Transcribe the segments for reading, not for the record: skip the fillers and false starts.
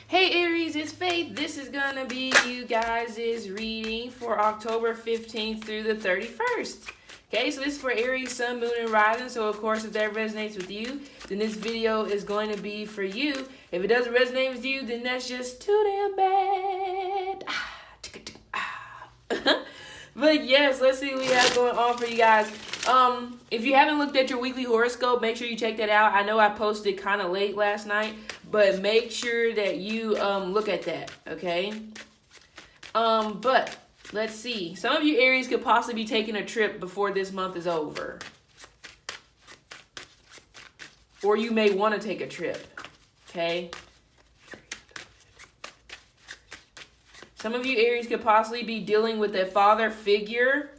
Hey Aries, it's Faith. This is going to be you guys' reading for October 15th through the 31st. Okay, so this is for Aries, Sun, Moon, and Rising. So, of course, if that resonates with you, then this video is going to be for you. If it doesn't resonate with you, then that's just too damn bad. But yes, let's see what we have going on for you guys. If you haven't looked at your weekly horoscope, make sure you check that out. I know I posted kind of late last night, but make sure that you look at that, okay? But let's see. Some of you Aries could possibly be taking a trip before this month is over. Or you may want to take a trip, okay? Some of you Aries could possibly be dealing with a father figure,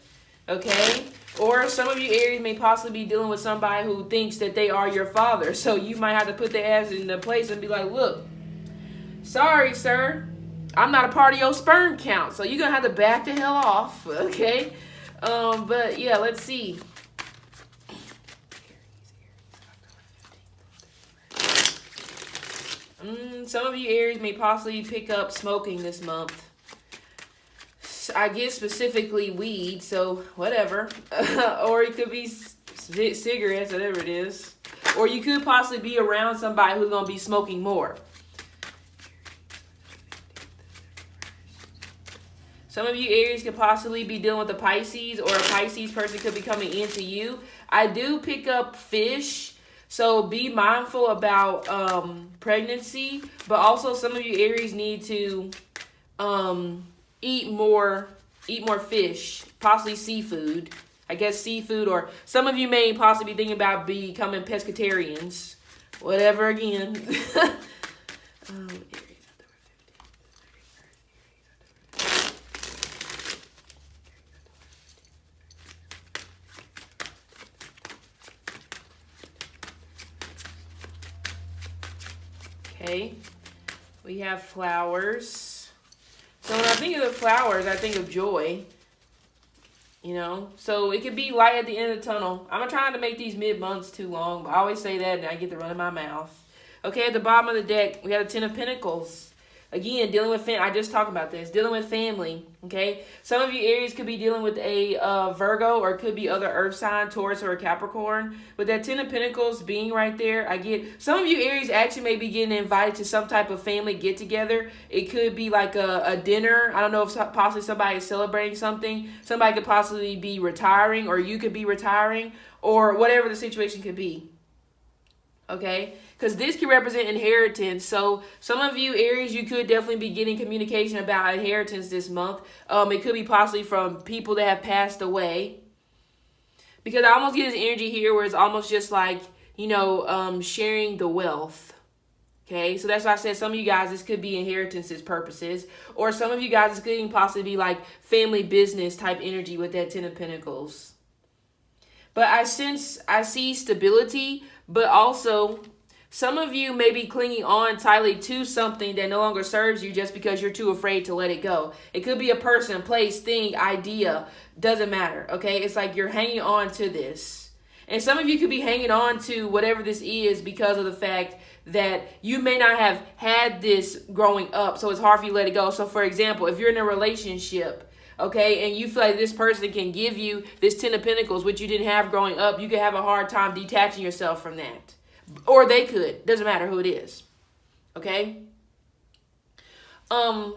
okay? Or some of you Aries may possibly be dealing with somebody who thinks that they are your father. So you might have to put their ass in the place and be like, look, sorry, sir, I'm not a part of your sperm count. So you're going to have to back the hell off, okay? But yeah, let's see. Some of you Aries may possibly pick up smoking this month. I guess specifically weed, so whatever. Or it could be cigarettes, whatever it is. Or you could possibly be around somebody who's going to be smoking more. Some of you Aries could possibly be dealing with a Pisces, or a Pisces person could be coming into you. I do pick up fish, so be mindful about pregnancy. But also some of you Aries need to eat more fish, possibly seafood. I guess seafood, or some of you may possibly be thinking about becoming pescatarians. Whatever again. Okay, we have flowers. So when I think of the flowers, I think of joy, you know. So it could be light at the end of the tunnel. I'm not trying to make these mid-months too long, but I always say that and I get to run in my mouth. Okay, at the bottom of the deck, we have the Ten of Pentacles. Again, dealing with I just talked about this. Dealing with family, okay? Some of you Aries could be dealing with a Virgo, or it could be other earth sign, Taurus, or a Capricorn. With that Ten of Pentacles being right there, I get some of you Aries actually may be getting invited to some type of family get-together. It could be like a dinner. I don't know if possibly somebody is celebrating something. Somebody could possibly be retiring, or you could be retiring, or whatever the situation could be. Okay, because this can represent inheritance. So some of you Aries, you could definitely be getting communication about inheritance this month. It could be possibly from people that have passed away. Because I almost get this energy here where it's almost just like, you know, sharing the wealth. Okay, so that's why I said some of you guys, this could be inheritances purposes. Or some of you guys, this could possibly be like family business type energy with that Ten of Pentacles. But I see stability, but also some of you may be clinging on tightly to something that no longer serves you just because you're too afraid to let it go. It could be a person, place, thing, idea, doesn't matter, okay? It's like you're hanging on to this. And some of you could be hanging on to whatever this is because of the fact that you may not have had this growing up, so it's hard for you to let it go. So for example, if you're in a relationship, okay, and you feel like this person can give you this Ten of Pentacles, which you didn't have growing up, you could have a hard time detaching yourself from that. Or they could. Doesn't matter who it is. Okay? I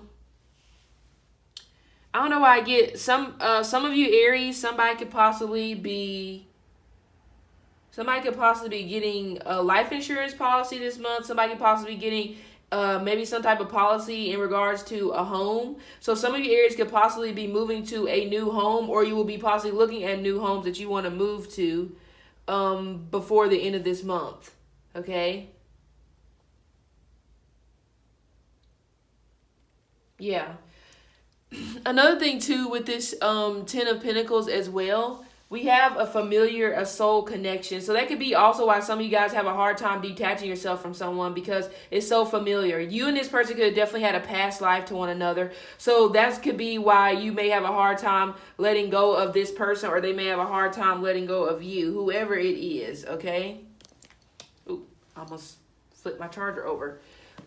don't know why I get some of you Aries, somebody could possibly be getting a life insurance policy this month. Somebody could possibly be getting maybe some type of policy in regards to a home. So some of you Aries could possibly be moving to a new home, or you will be possibly looking at new homes that you want to move to before the end of this month. Okay? Yeah. Another thing too with this Ten of Pentacles as well, we have a familiar, a soul connection. So that could be also why some of you guys have a hard time detaching yourself from someone, because it's so familiar. You and this person could have definitely had a past life to one another. So that could be why you may have a hard time letting go of this person, or they may have a hard time letting go of you, whoever it is, okay? Ooh, almost flipped my charger over.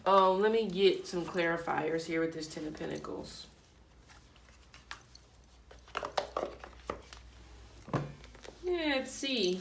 Let me get some clarifiers here with this Ten of Pentacles. Yeah, let's see.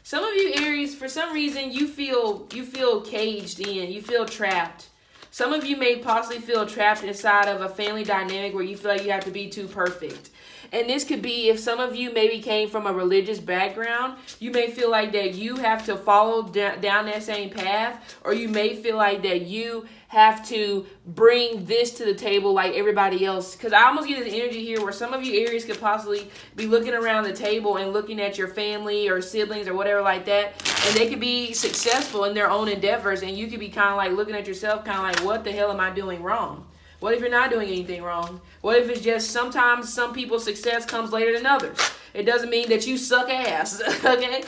Some of you Aries, for some reason, you feel caged in. You feel trapped. Some of you may possibly feel trapped inside of a family dynamic where you feel like you have to be too perfect. And this could be if some of you maybe came from a religious background, you may feel like that you have to follow down that same path, or you may feel like that you have to bring this to the table like everybody else. Because I almost get this energy here where some of you Aries could possibly be looking around the table and looking at your family or siblings or whatever like that, and they could be successful in their own endeavors, and you could be kind of like looking at yourself kind of like, what the hell am I doing wrong? What if you're not doing anything wrong? What if it's just sometimes some people's success comes later than others? It doesn't mean that you suck ass, okay?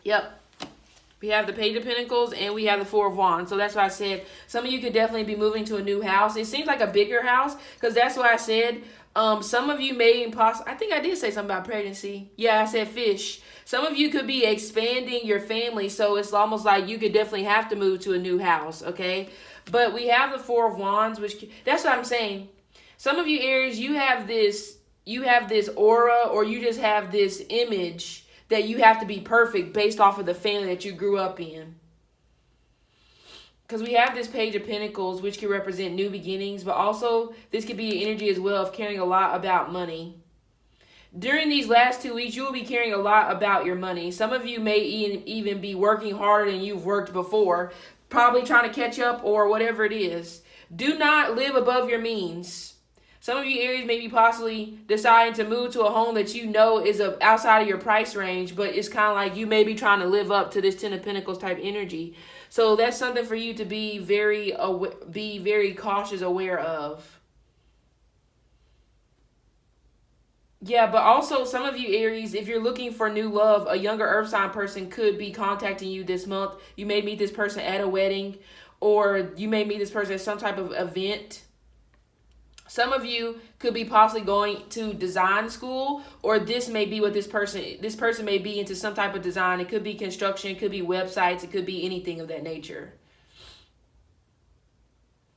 Yep. We have the Page of Pentacles and we have the Four of Wands. So that's why I said some of you could definitely be moving to a new house. It seems like a bigger house because that's why I said some of you may possibly, I think I did say something about pregnancy. Yeah, I said fish. Some of you could be expanding your family. So it's almost like you could definitely have to move to a new house, okay? But we have the Four of Wands, which that's what I'm saying. Some of you Aries, you have this aura, or you just have this image that you have to be perfect based off of the family that you grew up in. Because we have this Page of Pentacles, which can represent new beginnings, but also this could be energy as well of caring a lot about money. During these last 2 weeks, you will be caring a lot about your money. Some of you may even be working harder than you've worked before, probably trying to catch up or whatever it is. Do not live above your means. Some of you Aries may be possibly deciding to move to a home that you know is outside of your price range, but it's kind of like you may be trying to live up to this Ten of Pentacles type energy. So that's something for you to be very cautious, aware of. Yeah, but also some of you Aries, if you're looking for new love, a younger earth sign person could be contacting you this month. You may meet this person at a wedding, or you may meet this person at some type of event. Some of you could be possibly going to design school, or this may be what this person may be into some type of design. It could be construction, it could be websites, it could be anything of that nature.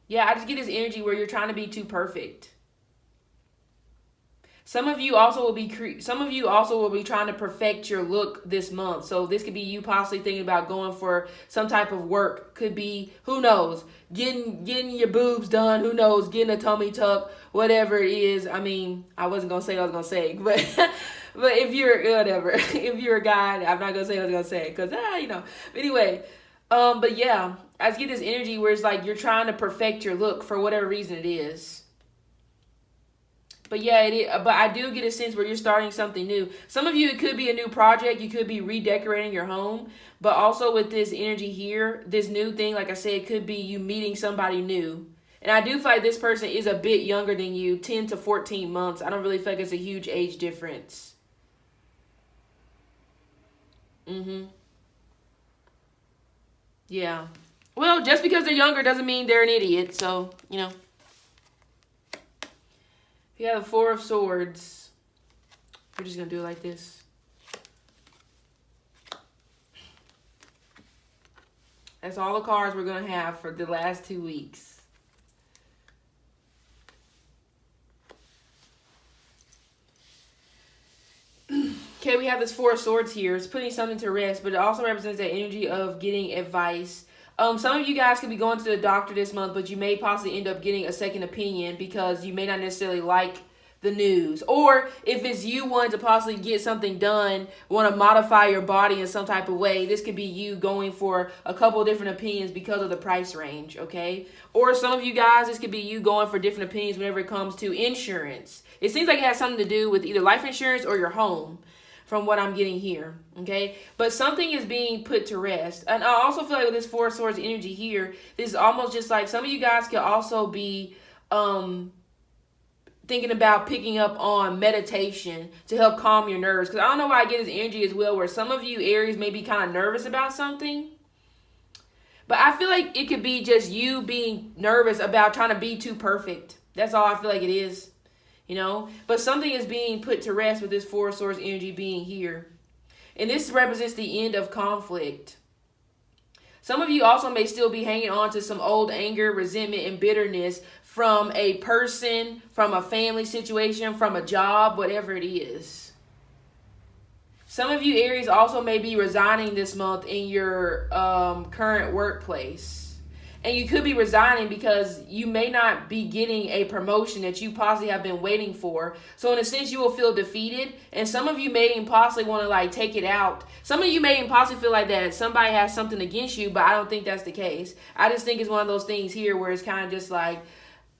Yeah, I just get this energy where you're trying to be too perfect. Some of you also will be trying to perfect your look this month. So this could be you possibly thinking about going for some type of work. Could be, who knows, getting your boobs done. Who knows, getting a tummy tuck, whatever it is. I mean, I wasn't gonna say what I was gonna say, but but if you're whatever, if you're a guy, I'm not gonna say what I was gonna say because But anyway, but yeah, I just get this energy where it's like you're trying to perfect your look for whatever reason it is. But yeah, but I do get a sense where you're starting something new. Some of you, it could be a new project. You could be redecorating your home. But also with this energy here, this new thing, like I said, it could be you meeting somebody new. And I do feel like this person is a bit younger than you, 10 to 14 months. I don't really feel like it's a huge age difference. Yeah. Well, just because they're younger doesn't mean they're an idiot. So, You have the Four of Swords. We're just going to do it like this. That's all the cards we're going to have for the last 2 weeks. Okay, we have this Four of Swords here. It's putting something to rest, but it also represents that energy of getting advice. Some of you guys could be going to the doctor this month, but you may possibly end up getting a second opinion because you may not necessarily like the news. Or if it's you wanting to possibly get something done, want to modify your body in some type of way, this could be you going for a couple of different opinions because of the price range, okay? Or some of you guys, this could be you going for different opinions whenever it comes to insurance. It seems like it has something to do with either life insurance or your home, from what I'm getting here, okay? But something is being put to rest. And I also feel like with this Four of Swords energy here, this is almost just like some of you guys could also be thinking about picking up on meditation to help calm your nerves. Because I don't know why I get this energy as well, where some of you Aries may be kind of nervous about something. But I feel like it could be just you being nervous about trying to be too perfect. That's all I feel like it is, you know. But something is being put to rest with this Four of Swords energy being here. And this represents the end of conflict. Some of you also may still be hanging on to some old anger, resentment, and bitterness from a person, from a family situation, from a job, whatever it is. Some of you, Aries, also may be resigning this month in your current workplace. And you could be resigning because you may not be getting a promotion that you possibly have been waiting for. So in a sense, you will feel defeated. And some of you may possibly want to like take it out. Some of you may possibly feel like that somebody has something against you, but I don't think that's the case. I just think it's one of those things here where it's kind of just like,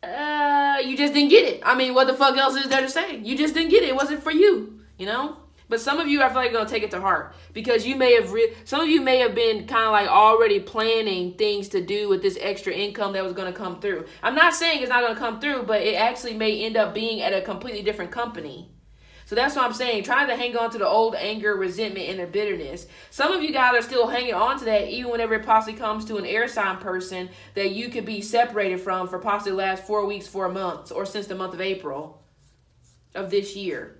you just didn't get it. I mean, what the fuck else is there to say? You just didn't get it. It wasn't for you, you know? But some of you, I feel like, are going to take it to heart because you may have, some of you may have been kind of like already planning things to do with this extra income that was going to come through. I'm not saying it's not going to come through, but it actually may end up being at a completely different company. So that's what I'm saying. Trying to hang on to the old anger, resentment, and the bitterness. Some of you guys are still hanging on to that even whenever it possibly comes to an air sign person that you could be separated from for possibly the last 4 weeks, 4 months, or since the month of April of this year.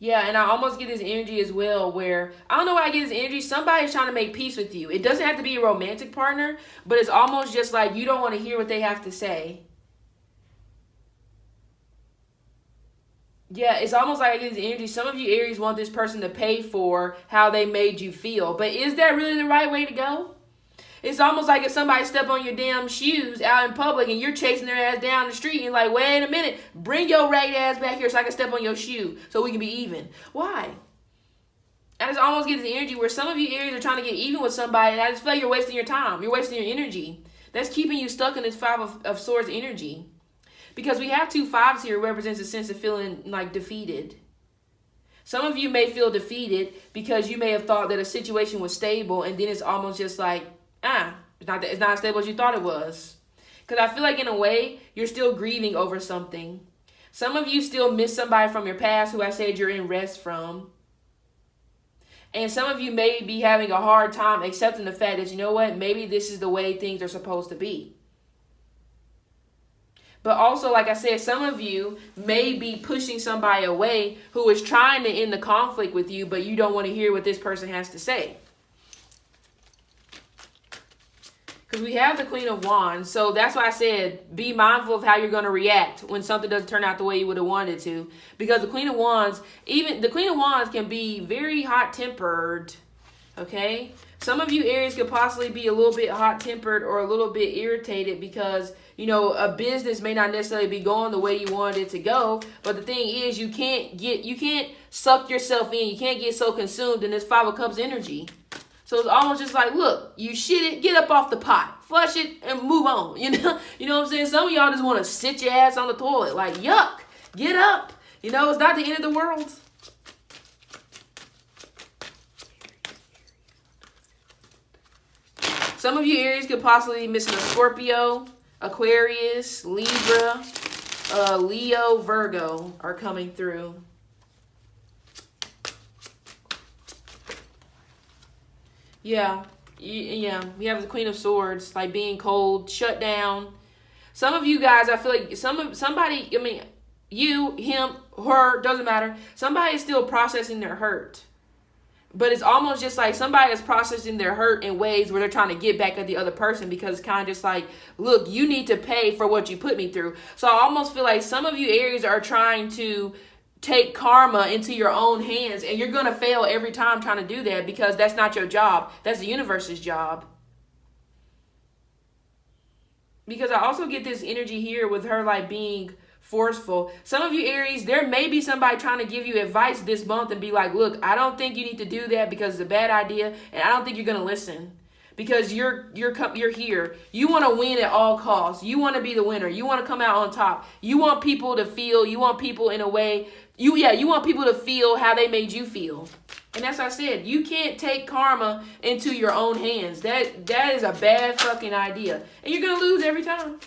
Yeah, and I almost get this energy as well where, I don't know why I get this energy. Somebody's trying to make peace with you. It doesn't have to be a romantic partner, but it's almost just like you don't want to hear what they have to say. Yeah, it's almost like I get this energy. Some of you Aries want this person to pay for how they made you feel. But is that really the right way to go? It's almost like if somebody step on your damn shoes out in public and you're chasing their ass down the street and like, wait a minute, bring your ragged ass back here so I can step on your shoe so we can be even. Why? I just almost get this energy where some of you Aries are trying to get even with somebody and I just feel like you're wasting your time. You're wasting your energy. That's keeping you stuck in this Five of Swords energy. Because we have 2 5s here represents a sense of feeling like defeated. Some of you may feel defeated because you may have thought that a situation was stable and then it's almost just like, it's not as stable as you thought it was. Because I feel like in a way, you're still grieving over something. Some of you still miss somebody from your past who I said you're in rest from. And some of you may be having a hard time accepting the fact that, you know what, maybe this is the way things are supposed to be. But also, like I said, some of you may be pushing somebody away who is trying to end the conflict with you, but you don't want to hear what this person has to say. Because we have the Queen of Wands. So that's why I said be mindful of how you're going to react when something doesn't turn out the way you would have wanted it to. Because the Queen of Wands, even the Queen of Wands can be very hot-tempered. Okay? Some of you Aries could possibly be a little bit hot-tempered or a little bit irritated because, you know, a business may not necessarily be going the way you wanted it to go. But the thing is, you can't suck yourself in. You can't get so consumed in this Five of Cups energy. So it's almost just like, look, you shit it, get up off the pot, flush it, and move on. You know what I'm saying? Some of y'all just want to sit your ass on the toilet. Like, yuck, get up. You know, it's not the end of the world. Some of you Aries could possibly be missing a Scorpio, Aquarius, Libra, Leo, Virgo are coming through. Yeah, we have the Queen of Swords, like being cold, shut down. Some of you guys, I feel like somebody, I mean, you, him, her, doesn't matter. Somebody is still processing their hurt. But it's almost just like somebody is processing their hurt in ways where they're trying to get back at the other person because it's kind of just like, look, you need to pay for what you put me through. So I almost feel like some of you Aries are trying to take karma into your own hands, and you're going to fail every time trying to do that because that's not your job. That's the universe's job. Because I also get this energy here with her like being forceful. Some of you Aries, there may be somebody trying to give you advice this month and be like, look, I don't think you need to do that because it's a bad idea, and I don't think you're going to listen. Because you're here. You want to win at all costs. You want to be the winner. You want to come out on top. You want people to feel, you want people in a way, you want people to feel how they made you feel. And as I said, you can't take karma into your own hands. That is a bad fucking idea. And you're going to lose every time.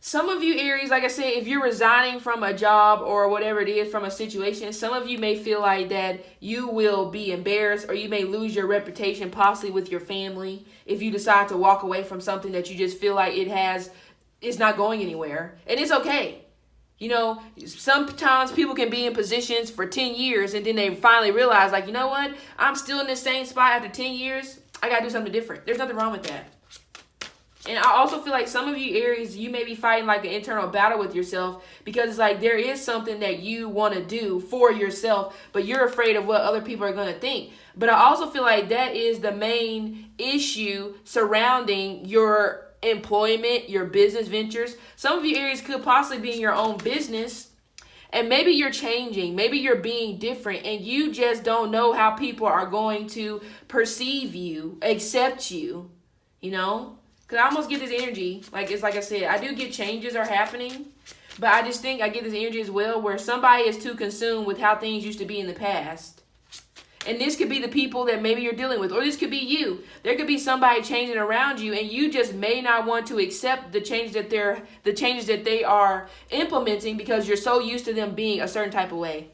Some of you Aries, like I said, if you're resigning from a job or whatever it is from a situation, some of you may feel like that you will be embarrassed, or you may lose your reputation possibly with your family if you decide to walk away from something that you just feel like it's not going anywhere. And it's okay. You know, sometimes people can be in positions for 10 years and then they finally realize, like, you know what? I'm still in the same spot after 10 years. I got to do something different. There's nothing wrong with that. And I also feel like some of you Aries, you may be fighting like an internal battle with yourself, because it's like there is something that you want to do for yourself, but you're afraid of what other people are going to think. But I also feel like that is the main issue surrounding your employment, your business ventures. Some of you Aries could possibly be in your own business, and maybe you're changing, maybe you're being different, and you just don't know how people are going to perceive you, accept you, you know? Because I almost get this energy, like it's like I said, I do get changes are happening, but I just think I get this energy as well where somebody is too consumed with how things used to be in the past. And this could be the people that maybe you're dealing with, or this could be you. There could be somebody changing around you, and you just may not want to accept the changes that they are implementing because you're so used to them being a certain type of way.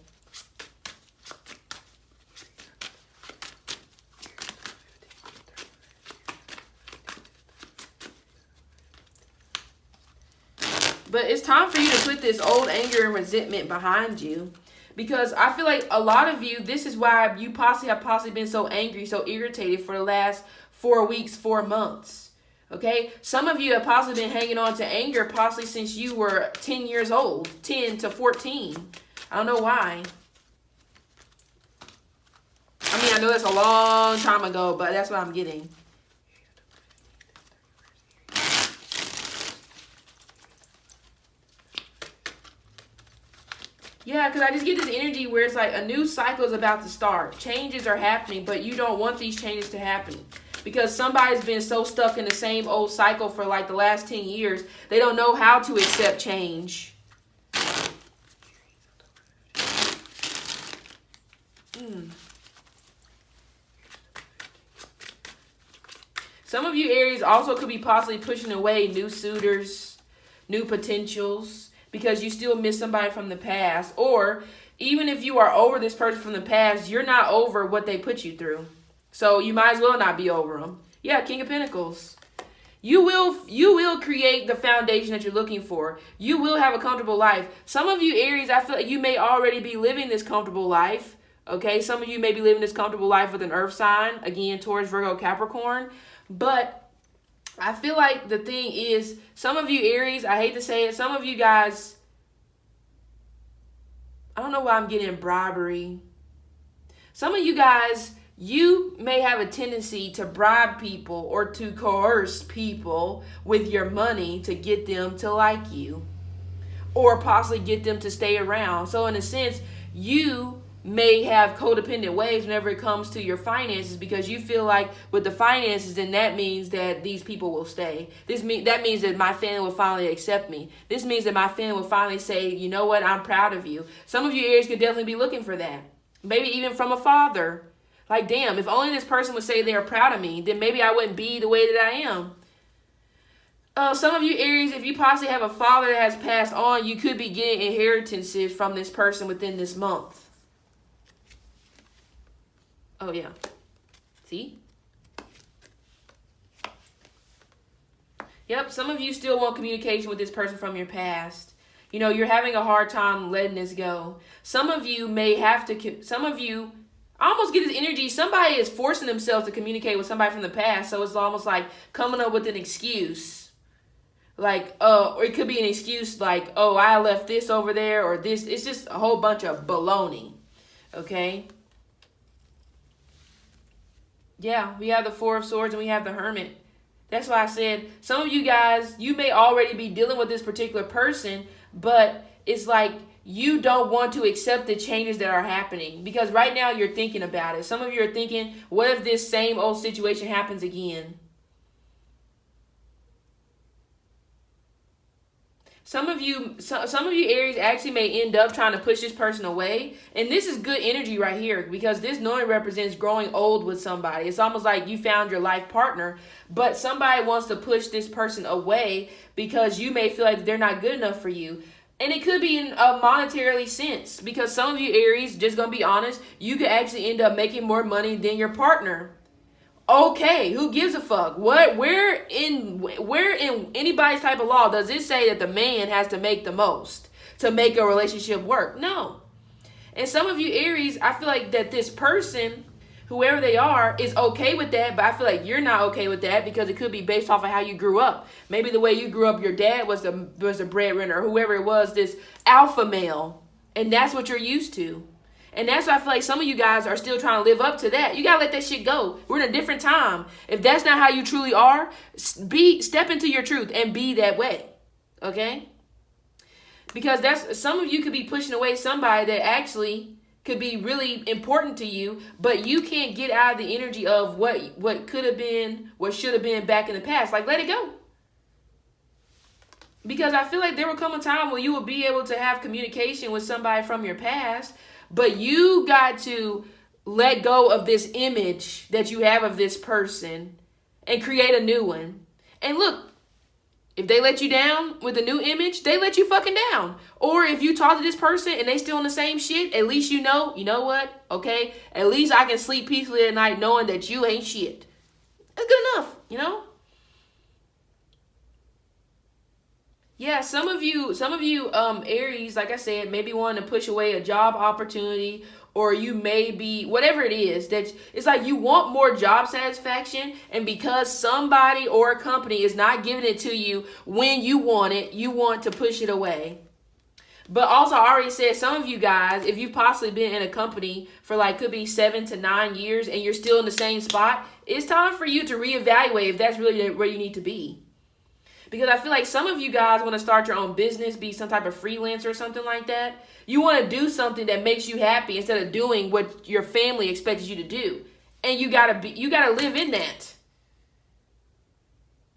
But it's time for you to put this old anger and resentment behind you. Because I feel like a lot of you, this is why you have possibly been so angry, so irritated for the last 4 weeks, 4 months. Okay? Some of you have possibly been hanging on to anger possibly since you were 10 years old, 10 to 14. I don't know why. I mean, I know that's a long time ago, but that's what I'm getting. Yeah, because I just get this energy where it's like a new cycle is about to start. Changes are happening, but you don't want these changes to happen. Because somebody's been so stuck in the same old cycle for like the last 10 years, they don't know how to accept change. Some of you Aries also could be possibly pushing away new suitors, new potentials, because you still miss somebody from the past. Or even if you are over this person from the past, you're not over what they put you through. So you might as well not be over them. Yeah, King of Pentacles. You will create the foundation that you're looking for. You will have a comfortable life. Some of you Aries, I feel like you may already be living this comfortable life. Okay, some of you may be living this comfortable life with an earth sign. Again, Taurus, Virgo, Capricorn. But I feel like the thing is, some of you Aries, I hate to say it, some of you guys, I don't know why I'm getting bribery. Some of you guys, you may have a tendency to bribe people or to coerce people with your money to get them to like you, or possibly get them to stay around. So in a sense, you may have codependent ways whenever it comes to your finances, because you feel like with the finances, then that means that these people will stay. That means that my family will finally accept me. This means that my family will finally say, you know what, I'm proud of you. Some of you Aries could definitely be looking for that. Maybe even from a father. Like, damn, if only this person would say they're proud of me, then maybe I wouldn't be the way that I am. Some of you Aries, if you possibly have a father that has passed on, you could be getting inheritances from this person within this month. Oh, yeah. See? Yep, some of you still want communication with this person from your past. You know, you're having a hard time letting this go. Some of you may have to, I almost get this energy, somebody is forcing themselves to communicate with somebody from the past, so it's almost like coming up with an excuse. Like, or it could be an excuse like, oh, I left this over there, or this. It's just a whole bunch of baloney. Okay? Yeah, we have the Four of Swords and we have the Hermit. That's why I said some of you guys, you may already be dealing with this particular person, but it's like you don't want to accept the changes that are happening, because right now you're thinking about it. Some of you are thinking, what if this same old situation happens again? Some of you Aries actually may end up trying to push this person away. And this is good energy right here, because this normally represents growing old with somebody. It's almost like you found your life partner, but somebody wants to push this person away because you may feel like they're not good enough for you. And it could be in a monetarily sense, because some of you Aries, just gonna be honest, you could actually end up making more money than your partner. Okay, who gives a fuck? Where in anybody's type of law does it say that the man has to make the most to make a relationship work? No. And some of you Aries, I feel like that this person, whoever they are, is okay with that, but I feel like you're not okay with that, because it could be based off of how you grew up. Maybe the way you grew up, your dad was the breadwinner, or whoever it was, this alpha male, and that's what you're used to. And that's why I feel like some of you guys are still trying to live up to that. You got to let that shit go. We're in a different time. If that's not how you truly are, step into your truth and be that way. Okay? Because some of you could be pushing away somebody that actually could be really important to you, but you can't get out of the energy of what could have been, what should have been back in the past. Like, let it go. Because I feel like there will come a time where you will be able to have communication with somebody from your past, but you got to let go of this image that you have of this person and create a new one. And look, if they let you down with a new image, they let you fucking down. Or if you talk to this person and they still in the same shit, at least you know what? Okay? At least I can sleep peacefully at night knowing that you ain't shit. That's good enough, you know? Yeah, some of you Aries, like I said, maybe wanting to push away a job opportunity, or you may be, whatever it is, that it's like you want more job satisfaction, and because somebody or a company is not giving it to you when you want it, you want to push it away. But also, I already said, some of you guys, if you've possibly been in a company for like, could be 7 to 9 years, and you're still in the same spot, it's time for you to reevaluate if that's really where you need to be. Because I feel like some of you guys want to start your own business, be some type of freelancer or something like that. You want to do something that makes you happy instead of doing what your family expected you to do. And you gotta live in that.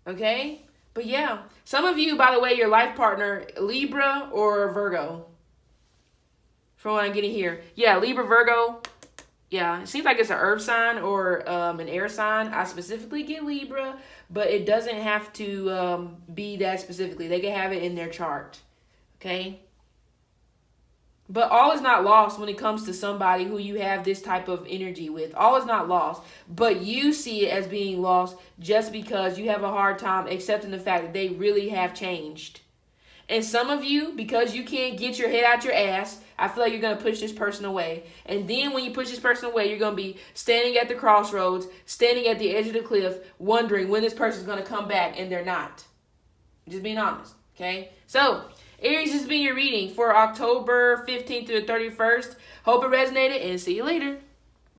Okay? But yeah, some of you, by the way, your life partner, Libra or Virgo. From what I'm getting here. Yeah, Libra, Virgo. Yeah, it seems like it's an earth sign or an air sign. I specifically get Libra, but it doesn't have to be that specifically. They can have it in their chart, okay? But all is not lost when it comes to somebody who you have this type of energy with. All is not lost, but you see it as being lost just because you have a hard time accepting the fact that they really have changed. And some of you, because you can't get your head out your ass, I feel like you're going to push this person away. And then when you push this person away, you're going to be standing at the crossroads, standing at the edge of the cliff, wondering when this person's going to come back, and they're not. Just being honest, okay? So, Aries, this has been your reading for October 15th through the 31st. Hope it resonated, and see you later.